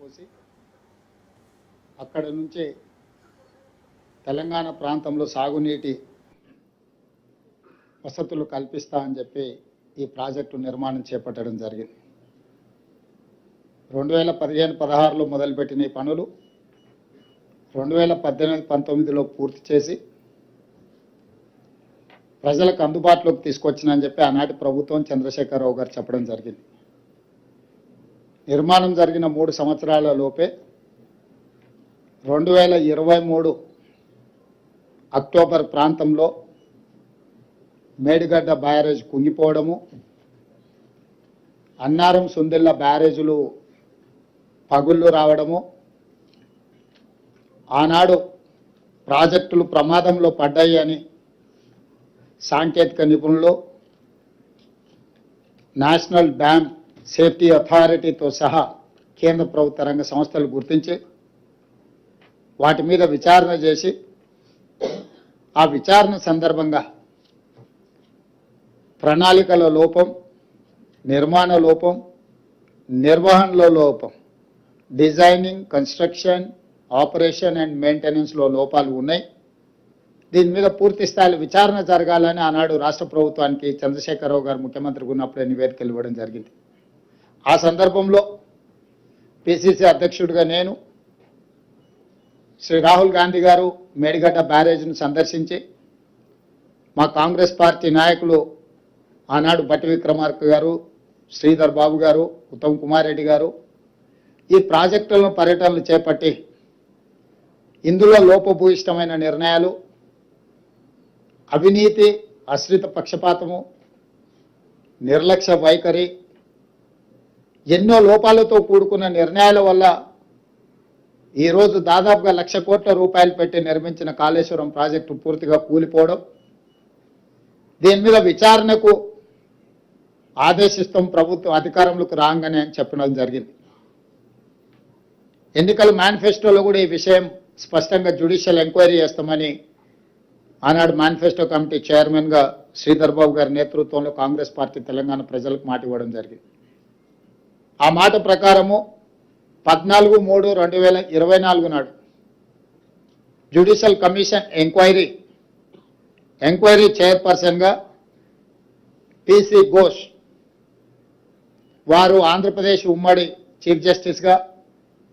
పోసి అక్కడ నుంచి తెలంగాణ ప్రాంతంలో సాగునీటి వసతులు కల్పిస్తా అని చెప్పి ఈ ప్రాజెక్టు నిర్మాణం చేపట్టడం జరిగింది. 2015-16లో మొదలుపెట్టిన ఈ పనులు 2018-19లో పూర్తి చేసి ప్రజలకు అందుబాటులోకి తీసుకొచ్చినని చెప్పి ఆనాటి ప్రభుత్వం చంద్రశేఖరరావు గారు చెప్పడం జరిగింది. నిర్మాణం జరిగిన 3 సంవత్సరాల లోపే 2023 అక్టోబర్ ప్రాంతంలో మేడిగడ్డ బ్యారేజ్ కుంగిపోవడము, అన్నారం సుందిళ్ళ బ్యారేజులు పగుళ్ళు రావడము, ఆనాడు ప్రాజెక్టులు ప్రమాదంలో పడ్డాయి అని సాంకేతిక నిపుణులు, నేషనల్ డ్యామ్ సేఫ్టీ అథారిటీతో సహా కేంద్ర ప్రభుత్వ రంగ సంస్థలు గుర్తించి వాటి మీద విచారణ చేసి ఆ విచారణ సందర్భంగా ప్రణాళికల లోపం, నిర్మాణ లోపం, నిర్వహణలో లోపం, డిజైనింగ్, కన్స్ట్రక్షన్, ఆపరేషన్ అండ్ మెయింటెనెన్స్లో లోపాలు ఉన్నాయి. దీని మీద పూర్తి స్థాయిలో విచారణ జరగాలని ఆనాడు రాష్ట్ర ప్రభుత్వానికి చంద్రశేఖరరావు గారు ముఖ్యమంత్రిగా ఉన్నప్పుడే నివేదికలు ఇవ్వడం జరిగింది. ఆ సందర్భంలో పిసిసి అధ్యక్షుడిగా నేను, శ్రీ రాహుల్ గాంధీ గారు మేడిగడ్డ బ్యారేజ్ను సందర్శించి మా కాంగ్రెస్ పార్టీ నాయకులు ఆనాడు బట్టి విక్రమార్క గారు, శ్రీధర్ బాబు గారు, ఉత్తమ్ కుమార్ రెడ్డి గారు ఈ ప్రాజెక్టులను పర్యటనలు చేపట్టి ఇందులో లోపభూయిష్టమైన నిర్ణయాలు, అవినీతి, ఆశ్రిత పక్షపాతము, నిర్లక్ష్య వైఖరి, ఎన్నో లోపాలతో కూడుకున్న నిర్ణయాల వల్ల ఈరోజు దాదాపుగా 1,00,000 కోట్ల రూపాయలు పెట్టి నిర్మించిన కాళేశ్వరం ప్రాజెక్టు పూర్తిగా కూలిపోవడం, దీని మీద విచారణకు ఆదేశిస్తాం ప్రభుత్వం అధికారంలోకి రాగానే అని చెప్పడం జరిగింది. ఎన్నికల మేనిఫెస్టోలో కూడా ఈ విషయం స్పష్టంగా జ్యుడిషియల్ ఎంక్వైరీ చేస్తామని ఆనాడు మేనిఫెస్టో కమిటీ చైర్మన్గా శ్రీధర్ బాబు గారి నేతృత్వంలో కాంగ్రెస్ పార్టీ తెలంగాణ ప్రజలకు మాట ఇవ్వడం జరిగింది. ఆ మాట ప్రకారము 14/3/2024 నాడు జ్యుడిషియల్ కమిషన్ ఎంక్వైరీ చైర్పర్సన్గా పిసి ఘోష్ వారు ఆంధ్రప్రదేశ్ ఉమ్మడి చీఫ్ జస్టిస్గా,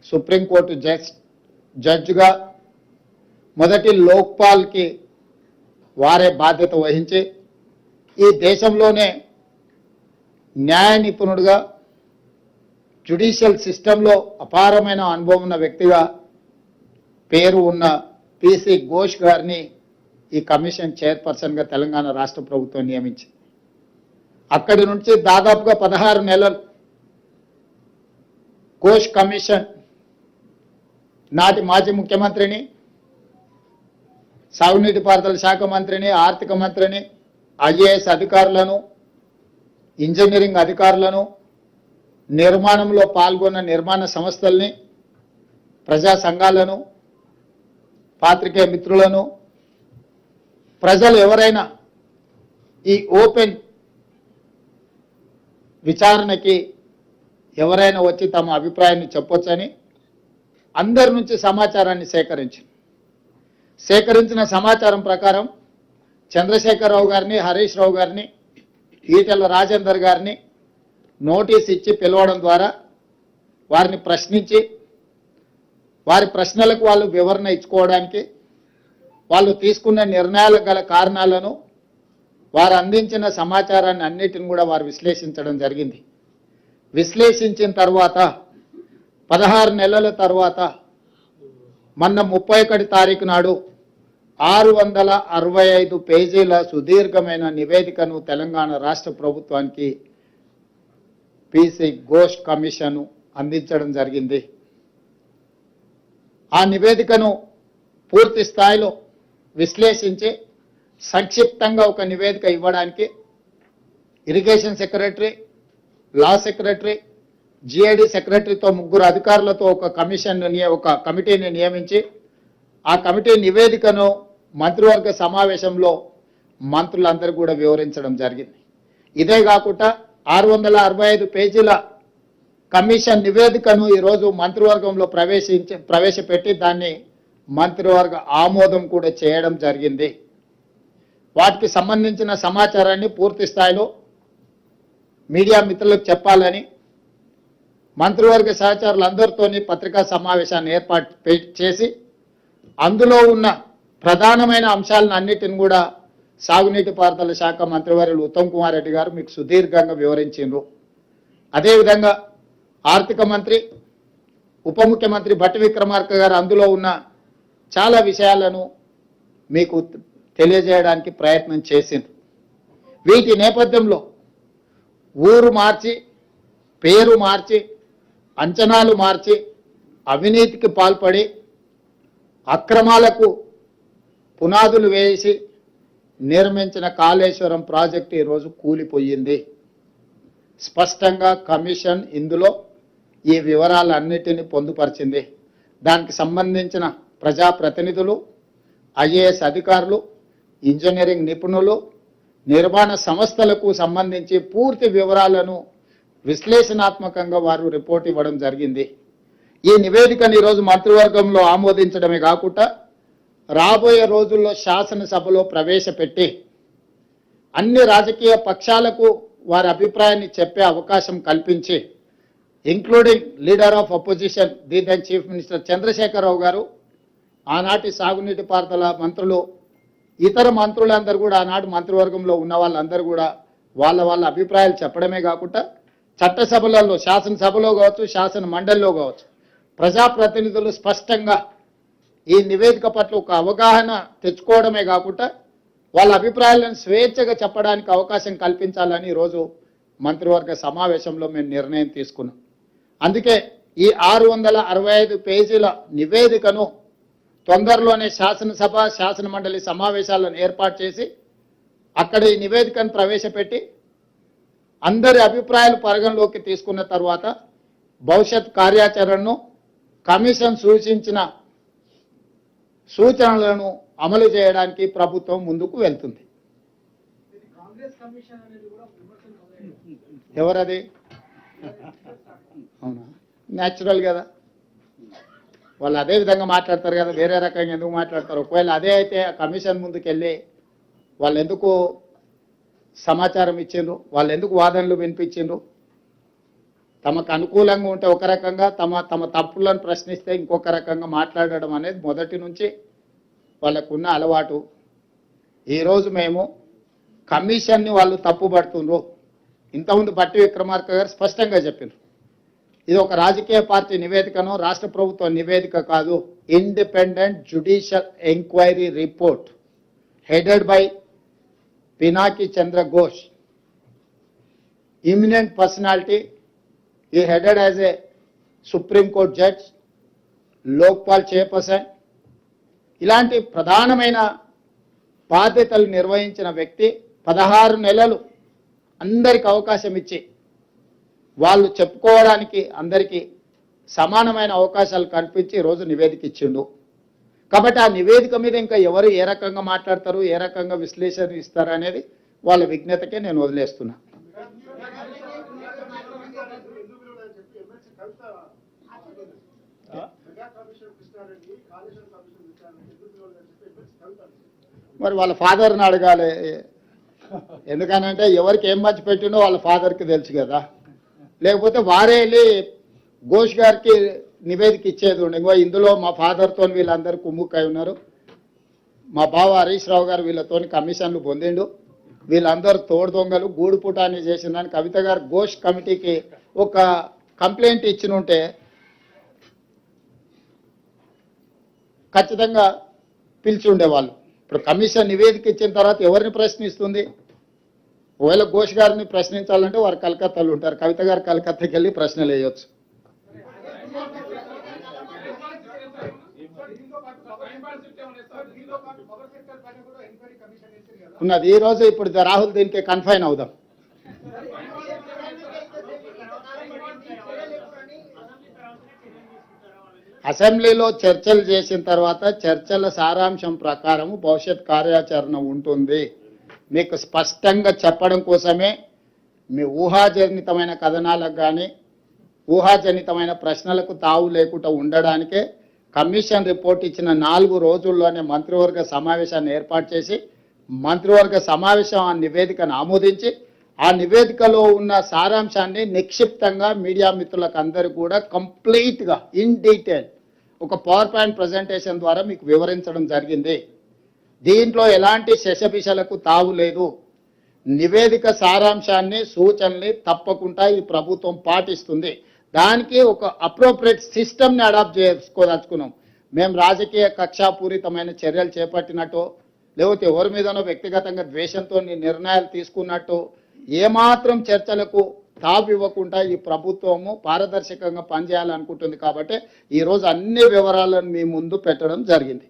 సుప్రీంకోర్టు జడ్జిగా మొదటి లోక్పాల్కి వారే బాధ్యత వహించి ఈ దేశంలోనే న్యాయ నిపుణుడిగా, జ్యుడిషియల్ సిస్టంలో అపారమైన అనుభవం ఉన్న వ్యక్తిగా పేరు ఉన్న పిసి ఘోష్ గారిని ఈ కమిషన్ చైర్పర్సన్గా తెలంగాణ రాష్ట్ర ప్రభుత్వం నియమించింది. అక్కడి నుంచి దాదాపుగా 16 నెలలు ఘోష్ కమిషన్ నాటి మాజీ ముఖ్యమంత్రిని, సాగునీటి పారుదల శాఖ మంత్రిని, ఆర్థిక మంత్రిని, ఐఏఎస్ అధికారులను, ఇంజనీరింగ్ అధికారులను, నిర్మాణంలో పాల్గొన్న నిర్మాణ సంస్థల్ని, ప్రజా సంఘాలను, పాత్రికేయ మిత్రులను, ప్రజలు ఎవరైనా ఈ ఓపెన్ విచారణకి ఎవరైనా వచ్చి తమ అభిప్రాయాన్ని చెప్పొచ్చని అందరి నుంచి సమాచారాన్ని సేకరించిన సమాచారం ప్రకారం చంద్రశేఖరరావు గారిని, హరీష్ రావు గారిని, ఈటెల రాజేందర్ గారిని నోటీస్ ఇచ్చి పిలవడం ద్వారా వారిని ప్రశ్నించి వారి ప్రశ్నలకు వాళ్ళు వివరణ ఇచ్చుకోవడానికి, వాళ్ళు తీసుకున్న నిర్ణయాలకు గల కారణాలను, వారు అందించిన సమాచారాన్ని అన్నిటిని కూడా వారు విశ్లేషించడం జరిగింది. విశ్లేషించిన తర్వాత 16 నెలల తర్వాత మొన్న 31 తారీఖు నాడు 665 పేజీల సుదీర్ఘమైన నివేదికను తెలంగాణ రాష్ట్ర ప్రభుత్వానికి పిసి ఘోష్ కమిషన్ అందించడం జరిగింది. ఆ నివేదికను పూర్తి స్థాయిలో విశ్లేషించి సంక్షిప్తంగా ఒక నివేదిక ఇవ్వడానికి irrigation secretary, law secretary, GID సెక్రటరీతో 3 అధికారులతో ఒక కమిటీని నియమించి ఆ కమిటీ నివేదికను మంత్రివర్గ సమావేశంలో మంత్రులందరూ కూడా వివరించడం జరిగింది. ఇదే కాకుండా 665 పేజీల కమిషన్ నివేదికను ఈరోజు మంత్రివర్గంలో ప్రవేశపెట్టి దాన్ని మంత్రివర్గ ఆమోదం కూడా చేయడం జరిగింది. వాటికి సంబంధించిన సమాచారాన్ని పూర్తి స్థాయిలో మీడియా మిత్రులకు చెప్పాలని మంత్రివర్గ సహచరులందరితోని పత్రికా సమావేశాన్ని ఏర్పాటు చేసి అందులో ఉన్న ప్రధానమైన అంశాలను అన్నిటిని కూడా సాగునీటి పారుదల శాఖ మంత్రివర్యులు ఉత్తమ్ కుమార్ రెడ్డి గారు మీకు సుదీర్ఘంగా వివరించారు. అదేవిధంగా ఆర్థిక మంత్రి ఉప ముఖ్యమంత్రి భట్టి విక్రమార్క గారు అందులో ఉన్న చాలా విషయాలను మీకు తెలియజేయడానికి ప్రయత్నం చేసింది. వీటి నేపథ్యంలో ఊరు మార్చి, పేరు మార్చి, అంచనాలు మార్చి, అవినీతికి పాల్పడి అక్రమాలకు పునాదులు వేసి నిర్మించిన కాళేశ్వరం ప్రాజెక్టు ఈరోజు కూలిపోయింది. స్పష్టంగా కమిషన్ ఇందులో ఈ వివరాలన్నిటిని పొందుపరిచింది. దానికి సంబంధించిన ప్రజాప్రతినిధులు, ఐఏఎస్ అధికారులు, ఇంజనీరింగ్ నిపుణులు, నిర్మాణ సంస్థలకు సంబంధించి పూర్తి వివరాలను విశ్లేషణాత్మకంగా వారు రిపోర్ట్ ఇవ్వడం జరిగింది. ఈ నివేదికను ఈరోజు మంత్రివర్గంలో ఆమోదించడమే కాకుండా రాబోయే రోజుల్లో శాసనసభలో ప్రవేశపెట్టి అన్ని రాజకీయ పక్షాలకు వారి అభిప్రాయాన్ని చెప్పే అవకాశం కల్పించి including leader of opposition the then chief minister Chandrashekar Rao గారు, ఆనాటి సాగునీటి పారుదల మంత్రులు, ఇతర మంత్రులందరూ కూడా ఆనాటి మంత్రివర్గంలో ఉన్న వాళ్ళందరూ కూడా వాళ్ళ అభిప్రాయాలు చెప్పడమే కాకుండా చట్టసభలలో, శాసనసభలో కావచ్చు, శాసన మండలిలో కావచ్చు, ప్రజాప్రతినిధులు స్పష్టంగా ఈ నివేదిక పట్ల ఒక అవగాహన తెచ్చుకోవడమే కాకుండా వాళ్ళ అభిప్రాయాలను స్వేచ్ఛగా చెప్పడానికి అవకాశం కల్పించాలని ఈరోజు మంత్రివర్గ సమావేశంలో మేము నిర్ణయం తీసుకున్నాం. అందుకే ఈ 665 పేజీల నివేదికను తొందరలోనే శాసనసభ, శాసన మండలి సమావేశాలను ఏర్పాటు చేసి అక్కడ ఈ నివేదికను ప్రవేశపెట్టి అందరి అభిప్రాయాలు పరిగణలోకి తీసుకున్న తర్వాత భవిష్యత్ కార్యాచరణను, కమిషన్ సూచించిన సూచనలను అమలు చేయడానికి ప్రభుత్వం ముందుకు వెళ్తుంది. ఎవరది? అవునా, న్యాచురల్ కదా, వాళ్ళు అదే విధంగా మాట్లాడతారు కదా, వేరే రకంగా ఎందుకు మాట్లాడతారు? ఒకవేళ అదే అయితే ఆ కమిషన్ ముందుకు వెళ్ళి వాళ్ళు ఎందుకు సమాచారం ఇచ్చిండ్రు, వాళ్ళు ఎందుకు వాదనలు వినిపించిండ్రు? తమకు అనుకూలంగా ఉంటే ఒక రకంగా, తమ తప్పులను ప్రశ్నిస్తే ఇంకొక రకంగా మాట్లాడడం అనేది మొదటి నుంచి వాళ్ళకున్న అలవాటు. ఈరోజు మేము కమిషన్ని వాళ్ళు తప్పుపడుతుండ్రు. ఇంతకుముందు భట్టి విక్రమార్క గారు స్పష్టంగా చెప్పారు, ఇది ఒక రాజకీయ పార్టీ నివేదికను, రాష్ట్ర ప్రభుత్వ నివేదిక కాదు, independent judicial enquiry report headed by Pinaki Chandra Ghosh, imminent personality. He headed as a Supreme Court judge, Lokpal chairperson, ఇలాంటి ప్రధానమైన బాధ్యతలు నిర్వహించిన వ్యక్తి 16 నెలలు అందరికి అవకాశం ఇచ్చి వాళ్ళు చెప్పుకోవడానికి అందరికీ సమానమైన అవకాశాలు కల్పించి ఈరోజు నివేదిక ఇచ్చిండు. కాబట్టి ఆ నివేదిక మీద ఇంకా ఎవరు ఏ రకంగా మాట్లాడతారు, ఏ రకంగా విశ్లేషణ ఇస్తారు అనేది వాళ్ళ విజ్ఞతకే నేను వదిలేస్తున్నా. మరి వాళ్ళ ఫాదర్ని అడగాలి. ఎందుకనంటే ఎవరికి ఏం మంచి పెట్టినో వాళ్ళ ఫాదర్కి తెలుసు కదా. లేకపోతే వారే వెళ్ళి ఘోష్ గారికి నివేదిక ఇచ్చేది ఉండే, ఇంకో ఇందులో మా ఫాదర్తో వీళ్ళందరూ కుమ్ముక్కై ఉన్నారు, మా బావ హరీష్ రావు గారు వీళ్ళతో కమిషన్లు పొందిండు, వీళ్ళందరూ తోడు దొంగలు గూడు పుటాన్ని చేసిందని కవిత గారు ఘోష్ కమిటీకి ఒక కంప్లైంట్ ఇచ్చిన ఉంటే ఖచ్చితంగా పిలిచి ఉండేవాళ్ళు. ఇప్పుడు కమిషన్ నివేదిక ఇచ్చిన తర్వాత ఎవరిని ప్రశ్నిస్తుంది? ఒకవేళ ఘోష్ గారిని ప్రశ్నించాలంటే వారు కలకత్తాలో ఉంటారు, కవిత గారు కలకత్తాకి వెళ్ళి ప్రశ్నలు వేయవచ్చు. ఉన్నది ఈ రోజు. ఇప్పుడు రాహుల్ దీనికి కన్ఫైన్ అవుదాం. అసెంబ్లీలో చర్చలు చేసిన తర్వాత చర్చల సారాంశం ప్రకారం భవిష్యత్ కార్యాచరణ ఉంటుంది. మీకు స్పష్టంగా చెప్పడం కోసమే మీ ఊహాజనితమైన కథనాలకు కానీ ఊహాజనితమైన ప్రశ్నలకు తావు లేకుండా ఉండడానికే కమిషన్ రిపోర్ట్ ఇచ్చిన 4 రోజుల్లోనే మంత్రివర్గ సమావేశాన్ని ఏర్పాటు చేసి మంత్రివర్గ సమావేశం ఆ నివేదికను ఆమోదించి ఆ నివేదికలో ఉన్న సారాంశాన్ని నిక్షిప్తంగా మీడియా మిత్రులకు అందరూ కూడా కంప్లీట్గా ఇన్ డీటెయిల్ ఒక పవర్ పాయింట్ ప్రజెంటేషన్ ద్వారా మీకు వివరించడం జరిగింది. దీంట్లో ఎలాంటి శశపిశలకు తావు లేదు. నివేదిక సారాంశాన్ని సూచనల్ని తప్పకుండా ఈ ప్రభుత్వం పాటిస్తుంది. దానికి ఒక అప్రోప్రియేట్ సిస్టమ్ని అడాప్ట్ చేసుకోదలుచుకున్నాం. మేము రాజకీయ కక్షాపూరితమైన చర్యలు చేపట్టినట్టు లేకపోతే ఎవరి మీదనో వ్యక్తిగతంగా ద్వేషంతో నిర్ణయాలు తీసుకున్నట్టు ఏమాత్రం చర్చలకు తావు ఇవ్వకుండా ఈ ప్రభుత్వము పారదర్శకంగా పనిచేయాలనుకుంటుంది. కాబట్టి ఈరోజు అన్ని వివరాలను మీ ముందు పెట్టడం జరిగింది.